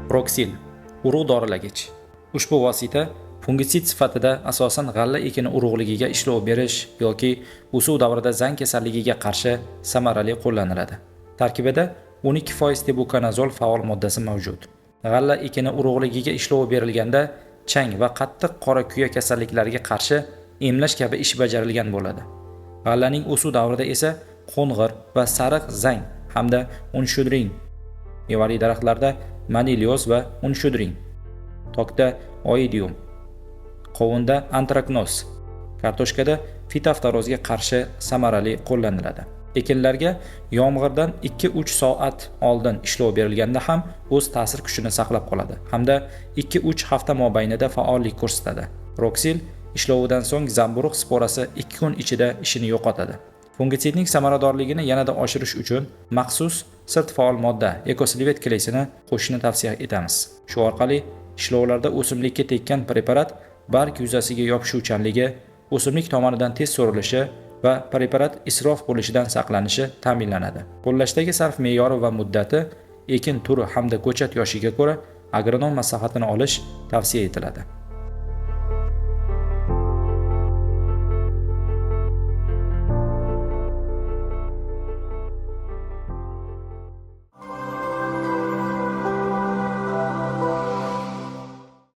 Proxil urug' dorilagich. Ushbu vosita fungitsid sifatida asosan g'alla ekini urug'ligiga ishlov berish yoki o'suv davrida zang kasalligiga qarshi samarali qo'llaniladi. Tarkibida 12% tebukonazol faol moddasi mavjud. G'alla ekini urug'ligiga ishlov berilganda chang va qattiq qora kuya kasalliklariga qarshi emlash kabi ish bajarilgan bo'ladi. G'allaning o'suv davrida esa qo'ng'ir va sariq zang hamda unshudring, mevali daraxtlarda manilyoz va unshudring, tokda oidium, qovunda antraknoz, kartoshkada fitoftorozga qarshi samarali qo'llaniladi. Ekinlarga yomg'irdan 2-3 soat oldin ishlov berilganda ham o'z ta'sir kuchini saqlab qoladi hamda 2-3 hafta mobaynida faollik ko'rsatadi. Proxil ishlovidan so'ng zamburug' sporasi 2 kun ichida ishini yo'qotadi. Fungitsidning samaradorligini yanada oshirish uchun maxsus sirt faol modda Ecoslivet Claysini qo'shishni tavsiya etamiz. Shu orqali ishlovlarda o'simlikka tekkan preparat barg yuzasiga yopishuvchanligi, o'simlik tomonidan tez so'rilishi va preparat isrof bo'lishidan saqlanishi ta'minlanadi. Qo'llashdagi sarf me'yori va muddati ekin turi hamda ko'chat yoshiga ko'ra agronom maslahatini olish tavsiya etiladi.